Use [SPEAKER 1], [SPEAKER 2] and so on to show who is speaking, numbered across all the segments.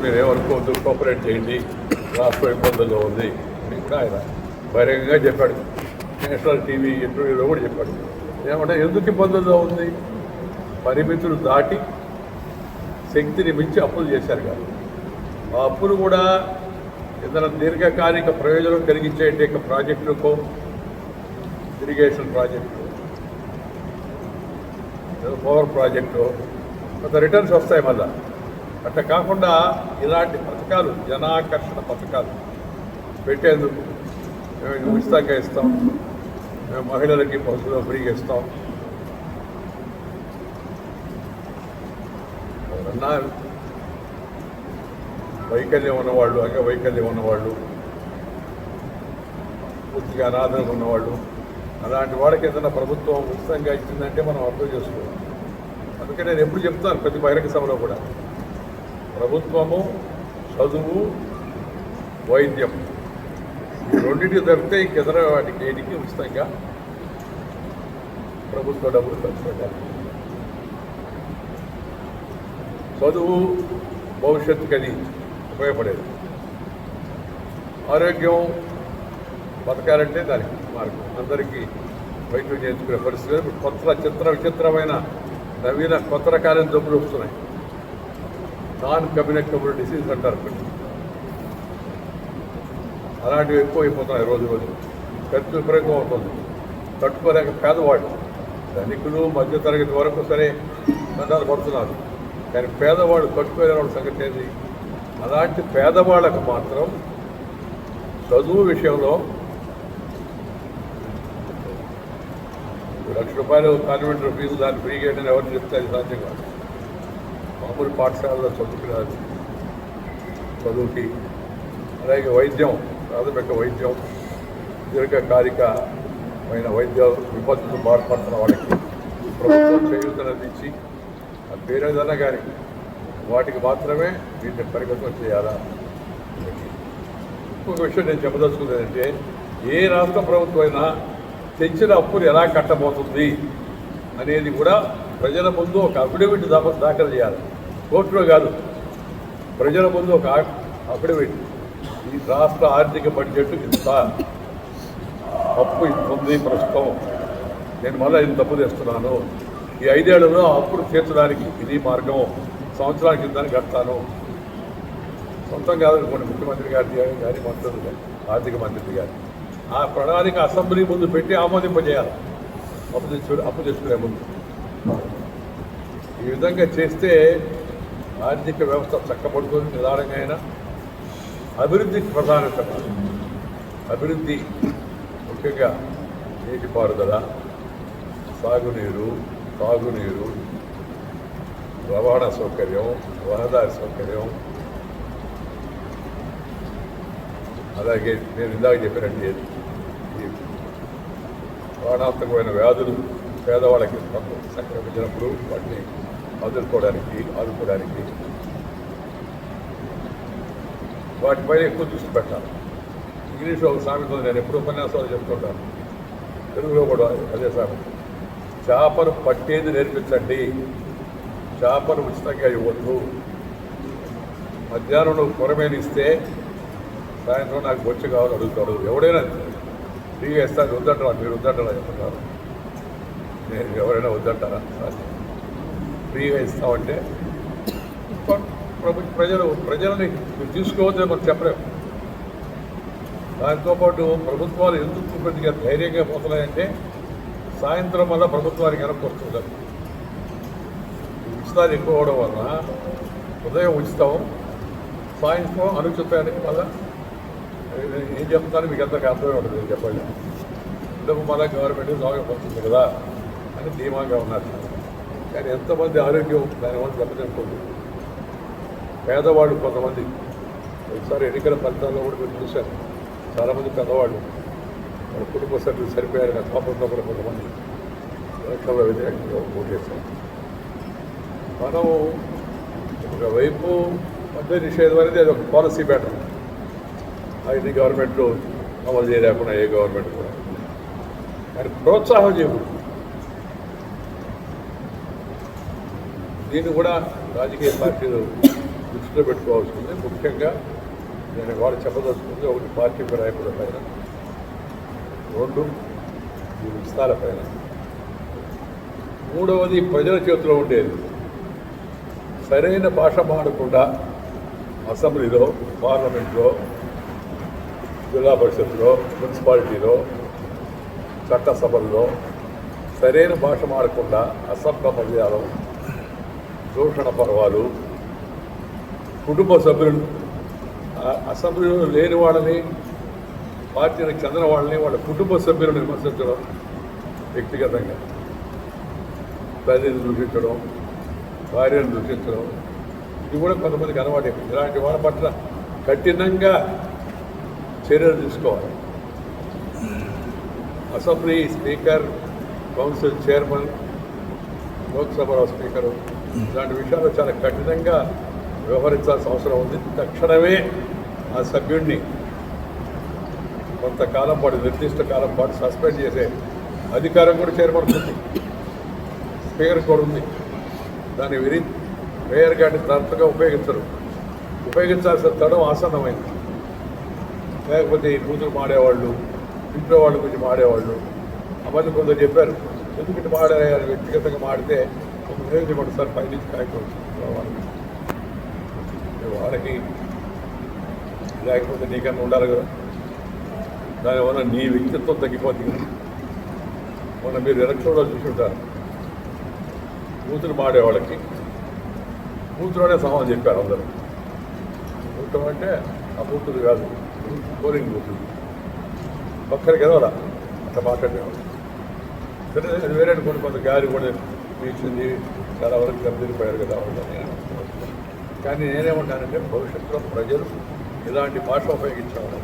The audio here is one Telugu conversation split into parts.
[SPEAKER 1] మీరు ఏమనుకోవద్దు, కోఆపరేట్ చేయండి, రాష్ట్రం ఇబ్బందుల్లో ఉంది అని కూడా ఆయన బహిరంగంగా చెప్పాడు. నేషనల్ టీవీ ఇంటర్వ్యూలో కూడా చెప్పాడు. ఏమంటే ఎందుకు ఇబ్బందుల్లో ఉంది, పరిమితులు దాటి శక్తిని మించి అప్పులు చేశారు కాదు. ఆ అప్పులు కూడా ఏదైనా దీర్ఘకాలిక ప్రయోజనం కలిగించే ప్రాజెక్టులకో, ఇరిగేషన్ ప్రాజెక్టు, పవర్ ప్రాజెక్టు కొంత రిటర్న్స్ వస్తాయి. మళ్ళా అట్లా కాకుండా ఇలాంటి పథకాలు, జనాకర్షణ పథకాలు పెట్టేందుకు మేము ఉచితంగా ఇస్తాం, మేము మహిళలకి బస్సులో ఫ్రీగా ఇస్తాం అన్నారు. వైకల్యం ఉన్నవాళ్ళు, అంగవైకల్యం ఉన్నవాళ్ళు, పూర్తిగా అనాథంగా ఉన్నవాళ్ళు, అలాంటి వాళ్ళకి ఏదైనా ప్రభుత్వం ఉచితంగా ఇచ్చిందంటే మనం అర్థం చేసుకోవాలి. అందుకే నేను ఎప్పుడు చెప్తాను ప్రతి బహిరంగ సభలో కూడా, ప్రభుత్వము, చదువు, వైద్యం ఈ రెండింటికి దొరికితే ఇంకెదర వాటికి ఏటికి ఉచితంగా ప్రభుత్వ డబ్బులు ఖర్చు పెట్టాలి. చదువు భవిష్యత్తుకి అది ఉపయోగపడేది. ఆరోగ్యం బతకాలంటే దానికి మార్గం. అందరికీ వైద్యం చేయించుకునే పరిస్థితి. కొత్త విచిత్రమైన నవీన కొత్త రకాలైన జబ్బులు వస్తున్నాయి. నాన్ కమ్యూనికబుల్ డిసీజ్ అంటారు. అలాంటివి ఎక్కువ అయిపోతున్నాయి రోజు రోజు. ఖర్చు విపరీతం అవుతుంది. తట్టుకోలేక పేదవాళ్ళు, ధనికులు మధ్యతరగతి వరకు సరే దండాలు పడుతున్నారు. కానీ పేదవాళ్ళు తట్టుకోలేని సంగతి ఏంటి? అలాంటి పేదవాళ్ళకు మాత్రం చదువు విషయంలో ₹1,00,000 కాన్వెంట్ ఫీజు దాన్ని ఫ్రీగా ఏంటని ఎవరిని చెప్తే అది సాధ్యం కాదు. మామూలు పాఠశాలలో చదువుకునేది చదువుకి. అలాగే వైద్యం, ప్రాథమిక వైద్యం, దీర్ఘకాలికమైన వైద్య విపత్తులు బాధపడుతున్న వాళ్ళకి ప్రభుత్వం చేయూతనందించి ఆ పేరేదన్నా కానీ వాటికి మాత్రమే వీటిని పరిగణన చేయాలా. ఇంకొక విషయం నేను చెప్పదలుచుకుంది ఏంటంటే, ఏ రాష్ట్ర ప్రభుత్వం అయినా తెచ్చిన అప్పులు ఎలా కట్టబోతుంది అనేది కూడా ప్రజల ముందు ఒక అఫిడవిట్ దాఖలు చేయాలి. కోర్టులో కాదు, ప్రజల ముందు ఒక అఫిడవిట్. ఈ రాష్ట్ర ఆర్థిక బడ్జెట్ ఇంత అప్పు ఉంది ప్రస్తుతం, నేను మళ్ళీ ఇంత తప్పు తెస్తున్నాను, ఈ 5 ఏళ్లలో అప్పుడు తీర్చడానికి ఇది మార్గం, సంవత్సరానికి ఇంత కడతాను. సొంతం కాదనుకోండి, ముఖ్యమంత్రి గారి మంత్రులు గారి, ఆర్థిక మంత్రి గారి ఆ ప్రణాళిక అసెంబ్లీ ముందు పెట్టి ఆమోదింపజేయాలి. అప్పు తెచ్చుకునే ముందు ఈ విధంగా చేస్తే ఆర్థిక వ్యవస్థ చక్కబడుతుంది. నిదానంగా అయినా అభివృద్ధికి ప్రధానత. అభివృద్ధి ముఖ్యంగా నీటిపారుదల, సాగునీరు, తాగునీరు, రవాణా సౌకర్యం, రహదారి సౌకర్యం, అలాగే నేను ఇందాక చెప్పినట్టు ఈ ప్రాణాంతకమైన వ్యాధులు పేదవాళ్ళకి సంక్రమించినప్పుడు వాటిని ఆదుకోవడానికి వాటిపై ఎక్కువ దృష్టి పెట్టాలి. ఇంగ్లీష్లో ఒక సామెత నేను ఎప్పుడు ఉపన్యాసాలు చెప్తుంటాను, తెలుగులో కూడా అదే సామెత. చేపను పట్టేది నేర్పించండి, చేపను ఉచితంగా ఇవ్వద్దు. మధ్యాహ్నం నువ్వు కొరమేని ఇస్తే సాయంత్రం నాకు బొచ్చు కావాలని అడుగుతాడు. ఎవడైనా ఫ్రీగా ఇస్తాను వద్దంటారా? మీరు వద్దంటారా చెప్తున్నారు. నేను ఎవరైనా వద్దంటారా? ఫ్రీగా ఇస్తామంటే ప్రజలని తీసుకోవద్దని మనం చెప్పలేము. దాంతోపాటు ప్రభుత్వాలు ఎందుకు కొద్దిగా ధైర్యంగా పోతున్నాయంటే, సాయంత్రం వల్ల ప్రభుత్వానికి వెనక్కి వస్తుంది. ఉచితాలు ఎక్కువ అవడం వలన ఉదయం ఉచితం, సాయంత్రం అనుచితానికి మళ్ళీ ఏం చెప్తాను మీకు అందరికీ అర్థమే ఉంటుంది. నేను చెప్పండి, ఇందుకు మళ్ళీ గవర్నమెంట్ సాగపడుతుంది కదా అని ధీమాగా ఉన్నారు. కానీ ఎంతమంది ఆరోగ్యం దానివల్ల దెబ్బతింటుంది. పేదవాళ్ళు కొంతమంది, ఒకసారి ఎన్నికల ఫలితాల్లో కూడా మీరు చూశారు, చాలామంది పెద్దవాళ్ళు వాళ్ళ కుటుంబ సభ్యులు సరిపోయారు కదా కోపంతో కూడా కొంతమంది ఎలక్షన్లో వ్యతిరేకంగా ఓటేశారు. మనం ఒకవైపు మద్య నిషేధం అనేది అది ఒక పాలసీ బ్యాటర్. అది గవర్నమెంట్లో అమలు చేయలేకుండా ఏ గవర్నమెంట్ కూడా, కానీ ప్రోత్సాహం చేయకూడదు. దీన్ని కూడా రాజకీయ పార్టీలు దృష్టిలో పెట్టుకోవాల్సింది. ముఖ్యంగా నేను వాళ్ళు చెప్పదలుచుకుంది, ఒకటి పార్టీ నాయకుల పైన, రెండు ఈ విస్తార పైన, మూడవది ప్రజల చేతిలో ఉండేది. సరైన భాష మాడకుండా అసెంబ్లీలో, పార్లమెంట్లో, జిల్లా పరిషత్లో, మున్సిపాలిటీలో, చట్టసభల్లో సరైన భాష మాడకుండా అసభ్య పర్యాలం, దూషణ పర్వాలు, కుటుంబ సభ్యులు, అసెంబ్లీలో లేని వాళ్ళని, పార్టీలకు చెందిన వాళ్ళని, వాళ్ళ కుటుంబ సభ్యులను విమర్శించడం, వ్యక్తిగతంగా తల్లిని దూషించడం, భార్యను దూషించడం, ఇది కూడా కొంతమందికి అలవాటు. ఇలాంటి వాళ్ళ పట్ల కఠినంగా చర్యలు తీసుకోవాలి. అసెంబ్లీ స్పీకర్, కౌన్సిల్ చైర్మన్, లోక్సభలో స్పీకరు, ఇలాంటి విషయాల్లో చాలా కఠినంగా వ్యవహరించాల్సిన అవసరం ఉంది. తక్షణమే ఆ సభ్యుడిని కొంతకాలం పాటు, నిర్దిష్ట కాలం పాటు సస్పెండ్ చేసే అధికారం కూడా చైర్మన్ ఉంది, స్పీకర్ కూడా ఉంది. దాన్ని మేయర్ గారిని తరచుగా ఉపయోగించాల్సిన తడం ఆసన్నమైంది. లేకపోతే ఈ కూతురు మాడేవాళ్ళు, ఇంట్లో వాళ్ళ గురించి మాడేవాళ్ళు, అవన్నీ కొందరు చెప్పారు. ఎందుకంటే మాడారు, వ్యక్తిగతంగా మాడితే ఒక నియోజకవర్గం సార్ పైనుంచి కాయకూడదు వాళ్ళకి, లేకపోతే నీకన్నా ఉండాలి కదా. దానివల్ల నీ వ్యక్తిత్వం తగ్గిపోతుంది. మొన్న మీరు ఎలక్షన్లో చూసుంటారు, కూతురు మాడేవాళ్ళకి కూతురునే సమాధానం చెప్పారు అందరూ. కూతురు అంటే ఆ కూతురు కాదు, పోలింగ్ కూతురు, ఒక్కరికి ఎదవరా అట్లా మాట్లాడేవాళ్ళు. సరే, అది వేరే కొంత గారి కూడా ఇచ్చింది, చాలా వరకు దెబ్బతిరిపోయారు కదా. కానీ నేనేమంటానంటే భవిష్యత్తులో ప్రజలు ఇలాంటి భాష ఉపయోగించాలి.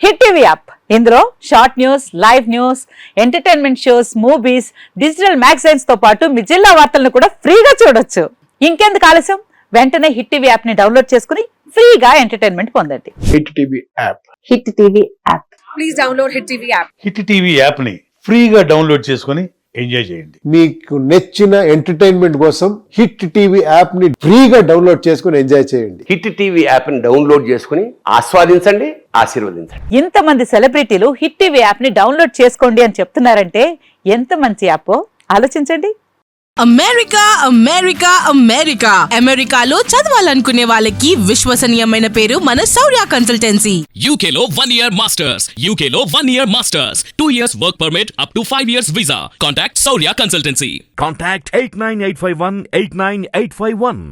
[SPEAKER 2] హిట్ టీవీ యాప్, ఇందులో short news, live news, entertainment shows, movies, digital magazines తో పాటు మీ జిల్లా వార్తలను కూడా ఫ్రీగా చూడొచ్చు. ఇంకెందుకు ఆలస్యం, వెంటనే హిట్ టీవీ యాప్ ని డౌన్లోడ్ చేసుకుని ఫ్రీగా ఎంటర్టైన్మెంట్ పొందండి.
[SPEAKER 3] Hit TV app,
[SPEAKER 2] hit TV app,
[SPEAKER 4] please download hit TV app.
[SPEAKER 5] Hit TV app ని ఫ్రీగా డౌన్లోడ్ చేసుకుని ఎంజాయ్ చేయండి.
[SPEAKER 3] మీకు నచ్చిన ఎంటర్టైన్మెంట్ కోసం హిట్ టీవీ యాప్ ని ఫ్రీగా డౌన్లోడ్ చేసుకుని ఎంజాయ్ చేయండి.
[SPEAKER 6] హిట్ టీవీ యాప్ ని డౌన్లోడ్ చేసుకుని ఆస్వాదించండి, ఆశీర్వదించండి.
[SPEAKER 2] ఇంతమంది సెలబ్రిటీలు హిట్ టీవీ యాప్ ని డౌన్లోడ్ చేసుకోండి అని చెప్తున్నారంటే ఎంత మంచి యాప్ ఆలోచించండి.
[SPEAKER 4] అమెరికా అమెరికా అమెరికా అమెరికాలో చదవాలనుకునే వాళ్ళకి విశ్వసనీయమైన పేరు మన శౌర్య కన్సల్టెన్సీ.
[SPEAKER 7] UK లో 1 year masters, UK లో 1 year masters, 2 years work permit up to 5 years visa. Contact Saurya Consultancy.
[SPEAKER 8] Contact 89851 89851.